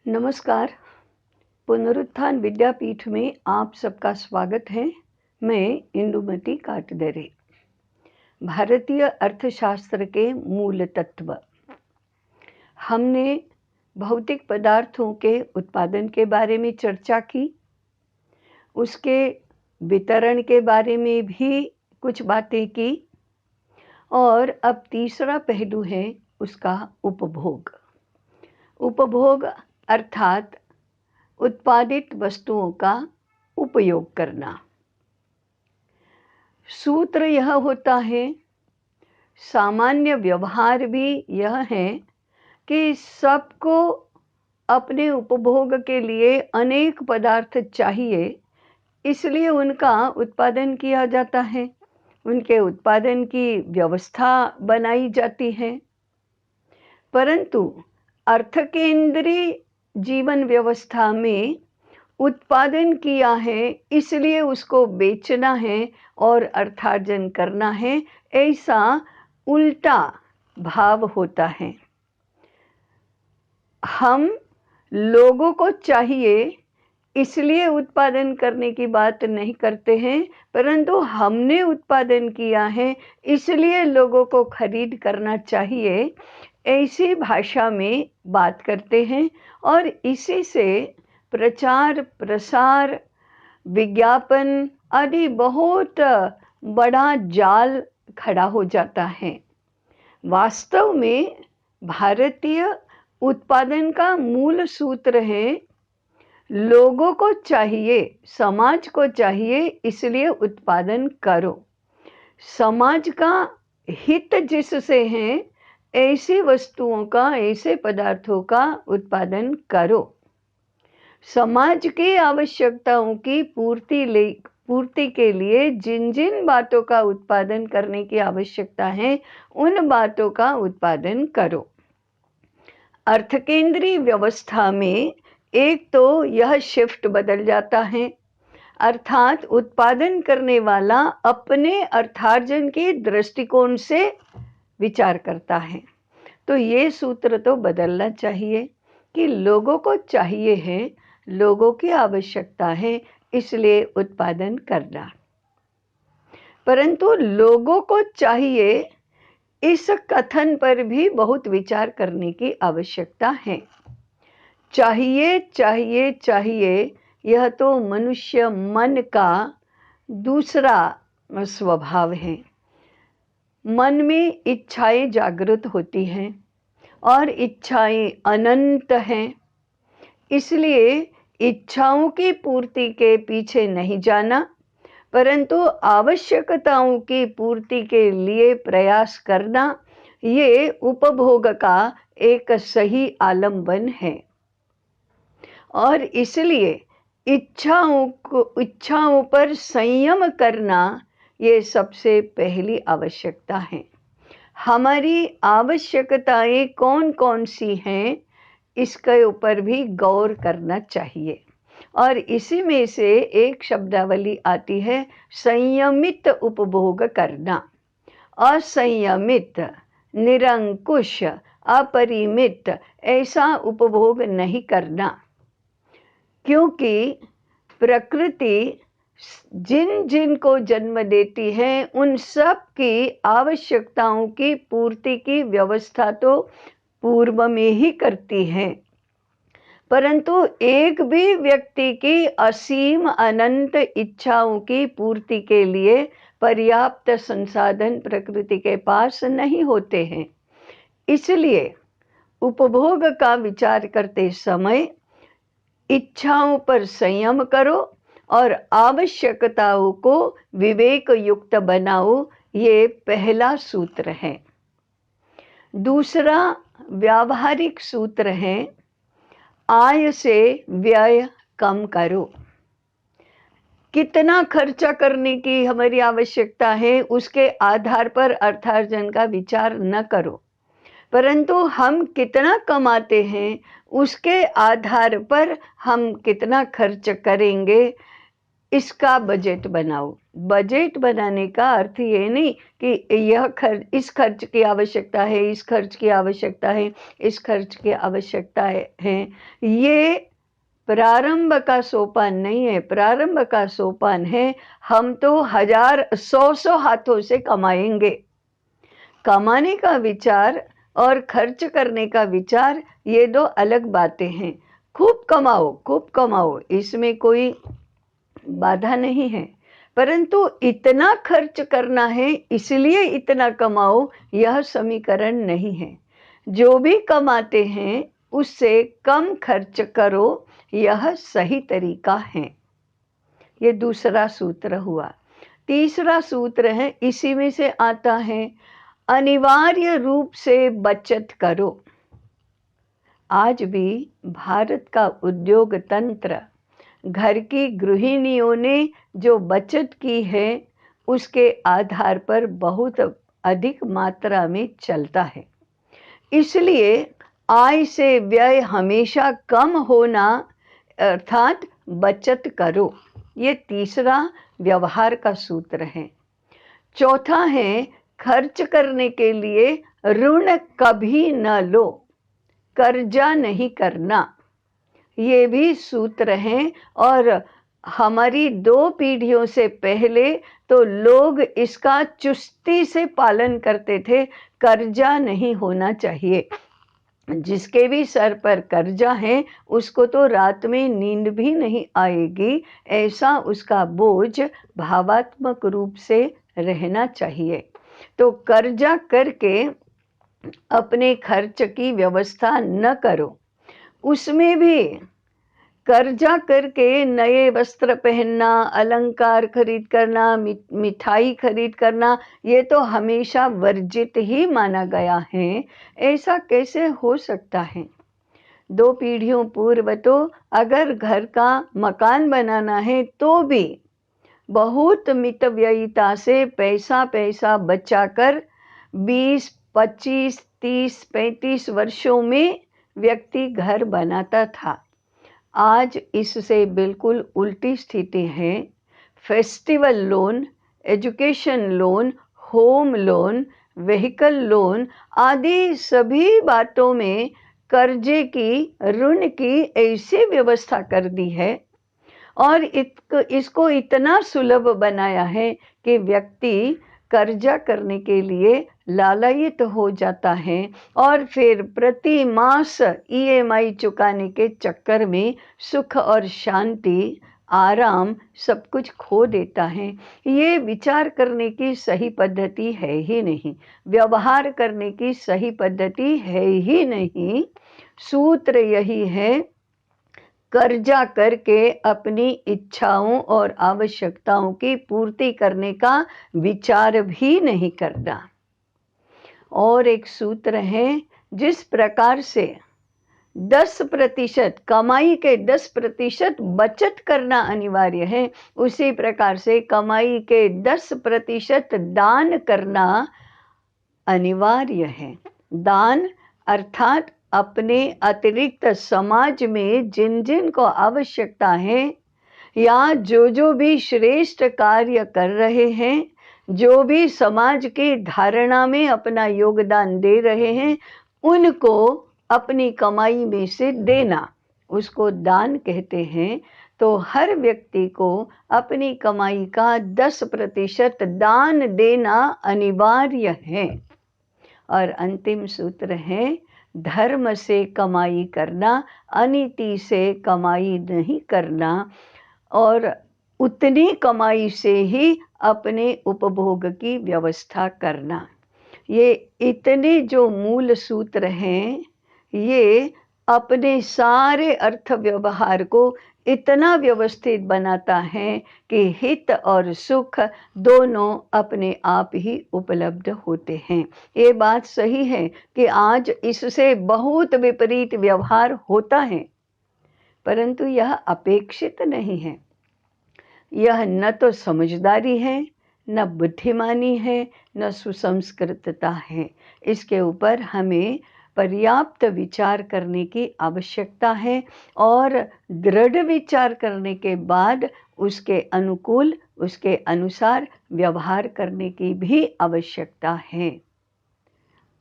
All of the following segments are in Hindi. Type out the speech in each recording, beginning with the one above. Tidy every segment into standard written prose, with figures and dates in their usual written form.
नमस्कार। पुनरुत्थान विद्यापीठ में आप सबका स्वागत है। मैं इंदुमती काटदरे। भारतीय अर्थशास्त्र के मूल तत्व। हमने भौतिक पदार्थों के उत्पादन के बारे में चर्चा की, उसके वितरण के बारे में भी कुछ बातें की और अब तीसरा पहलू है उसका उपभोग। उपभोग अर्थात उत्पादित वस्तुओं का उपयोग करना। सूत्र यह होता है, सामान्य व्यवहार भी यह है कि सबको अपने उपभोग के लिए अनेक पदार्थ चाहिए, इसलिए उनका उत्पादन किया जाता है, उनके उत्पादन की व्यवस्था बनाई जाती है। परंतु अर्थकेंद्री जीवन व्यवस्था में उत्पादन किया है इसलिए उसको बेचना है और अर्थार्जन करना है, ऐसा उल्टा भाव होता है। हम लोगों को चाहिए इसलिए उत्पादन करने की बात नहीं करते हैं, परंतु हमने उत्पादन किया है इसलिए लोगों को खरीद करना चाहिए, ऐसी भाषा में बात करते हैं और इसी से प्रचार प्रसार विज्ञापन आदि बहुत बड़ा जाल खड़ा हो जाता है। वास्तव में भारतीय उत्पादन का मूल सूत्र है, लोगों को चाहिए, समाज को चाहिए इसलिए उत्पादन करो। समाज का हित जिससे है ऐसी वस्तुओं का, ऐसे पदार्थों का उत्पादन करो। समाज की आवश्यकताओं की पूर्ति के लिए जिन जिन बातों का उत्पादन करने की आवश्यकता है उन बातों का उत्पादन करो। अर्थकेंद्री व्यवस्था में एक तो यह शिफ्ट बदल जाता है, अर्थात उत्पादन करने वाला अपने अर्थार्जन के दृष्टिकोण से विचार करता है। तो ये सूत्र तो बदलना चाहिए कि लोगों को चाहिए है, लोगों की आवश्यकता है इसलिए उत्पादन करना। परंतु लोगों को चाहिए इस कथन पर भी बहुत विचार करने की आवश्यकता है। चाहिए चाहिए चाहिए, यह तो मनुष्य मन का दूसरा स्वभाव है। मन में इच्छाएं जागृत होती हैं और इच्छाएं अनंत हैं, इसलिए इच्छाओं की पूर्ति के पीछे नहीं जाना, परंतु आवश्यकताओं की पूर्ति के लिए प्रयास करना, ये उपभोग का एक सही आलंबन है। और इसलिए इच्छाओं पर संयम करना ये सबसे पहली आवश्यकता है। हमारी आवश्यकताएं कौन कौन सी हैं इसके ऊपर भी गौर करना चाहिए और इसी में से एक शब्दावली आती है, संयमित उपभोग करना। असंयमित, निरंकुश, अपरिमित ऐसा उपभोग नहीं करना, क्योंकि प्रकृति जिन जिन को जन्म देती है उन सब की आवश्यकताओं की पूर्ति की व्यवस्था तो पूर्व में ही करती है, परंतु एक भी व्यक्ति की असीम अनंत इच्छाओं की पूर्ति के लिए पर्याप्त संसाधन प्रकृति के पास नहीं होते हैं। इसलिए उपभोग का विचार करते समय इच्छाओं पर संयम करो और आवश्यकताओं को विवेक युक्त बनाओ, ये पहला सूत्र है। दूसरा व्यावहारिक सूत्र है, आय से व्यय कम करो। कितना खर्चा करने की हमारी आवश्यकता है उसके आधार पर अर्थार्जन का विचार न करो, परंतु हम कितना कमाते हैं उसके आधार पर हम कितना खर्च करेंगे इसका बजट बनाओ। बजट बनाने का अर्थ ये नहीं कि यह खर्च, इस खर्च की आवश्यकता है, इस खर्च की आवश्यकता है, इस खर्च की आवश्यकता है। ये प्रारंभ का सोपान नहीं है। प्रारंभ का सोपान है हम तो 1,000 हाथों से कमाएंगे। कमाने का विचार और खर्च करने का विचार, ये दो अलग बातें हैं। खूब कमाओ, खूब कमाओ, इसमें कोई बाधा नहीं है, परंतु इतना खर्च करना है इसलिए इतना कमाओ, यह समीकरण नहीं है। जो भी कमाते हैं उससे कम खर्च करो, यह सही तरीका है। ये दूसरा सूत्र हुआ। तीसरा सूत्र है, इसी में से आता है, अनिवार्य रूप से बचत करो। आज भी भारत का उद्योग तंत्र, घर की गृहिणियों ने जो बचत की है उसके आधार पर बहुत अधिक मात्रा में चलता है। इसलिए आय से व्यय हमेशा कम होना, अर्थात बचत करो, ये तीसरा व्यवहार का सूत्र है। चौथा है, खर्च करने के लिए ऋण कभी न लो, कर्जा नहीं करना। ये भी सूत्र हैं और हमारी 2 पीढ़ियों से पहले तो लोग इसका चुस्ती से पालन करते थे। कर्जा नहीं होना चाहिए। जिसके भी सर पर कर्जा है उसको तो रात में नींद भी नहीं आएगी, ऐसा उसका बोझ भावात्मक रूप से रहना चाहिए। तो कर्जा करके अपने खर्च की व्यवस्था न करो। उसमें भी कर्जा करके नए वस्त्र पहनना, अलंकार खरीद करना, मिठाई खरीद करना, ये तो हमेशा वर्जित ही माना गया है। ऐसा कैसे हो सकता है? 2 पीढ़ियों पूर्व तो अगर घर का मकान बनाना है तो भी बहुत मितव्ययिता से पैसा बचाकर 20, 25, 30, 35 वर्षों में व्यक्ति घर बनाता था। आज इससे बिल्कुल उल्टी स्थिति है। Festival loan, education loan, home loan, vehicle loan आदि सभी बातों में कर्जे की, ऋण की ऐसी व्यवस्था कर दी है और इसको इतना सुलभ बनाया है कि व्यक्ति कर्जा करने के लिए लालायित हो जाता है और फिर प्रति मास EMI चुकाने के चक्कर में सुख और शांति, आराम सब कुछ खो देता है। ये विचार करने की सही पद्धति है ही नहीं, व्यवहार करने की सही पद्धति है ही नहीं। सूत्र यही है, कर्जा करके अपनी इच्छाओं और आवश्यकताओं की पूर्ति करने का विचार भी नहीं करना। और एक सूत्र है, जिस प्रकार से 10% कमाई के 10% बचत करना अनिवार्य है, उसी प्रकार से कमाई के 10% दान करना अनिवार्य है। दान अर्थात अपने अतिरिक्त समाज में जिन जिन को आवश्यकता है या जो भी श्रेष्ठ कार्य कर रहे हैं, जो भी समाज की धारणा में अपना योगदान दे रहे हैं, उनको अपनी कमाई में से देना, उसको दान कहते हैं। तो हर व्यक्ति को अपनी कमाई का 10% दान देना अनिवार्य है। और अंतिम सूत्र है, धर्म से कमाई करना, अनीति से कमाई नहीं करना और उतनी कमाई से ही अपने उपभोग की व्यवस्था करना। ये इतने जो मूल सूत्र हैं, ये अपने सारे अर्थ व्यवहार को इतना व्यवस्थित बनाता है कि हित और सुख दोनों अपने आप ही उपलब्ध होते हैं। ये बात सही है कि आज इससे बहुत विपरीत व्यवहार होता है, परंतु यह अपेक्षित नहीं है। यह न तो समझदारी है, न बुद्धिमानी है, न सुसंस्कृतता है। इसके ऊपर हमें पर्याप्त विचार करने की आवश्यकता है और दृढ़ विचार करने के बाद उसके अनुकूल, उसके अनुसार व्यवहार करने की भी आवश्यकता है।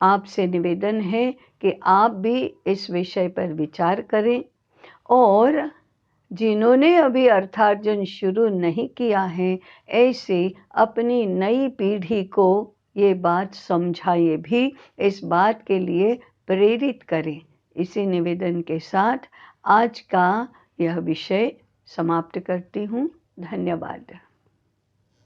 आपसे निवेदन है कि आप भी इस विषय पर विचार करें और जिन्होंने अभी अर्थार्जन शुरू नहीं किया है, ऐसे अपनी नई पीढ़ी को ये बात समझाइए भी, इस बात के लिए प्रेरित करें। इसी निवेदन के साथ आज का यह विषय समाप्त करती हूँ। धन्यवाद।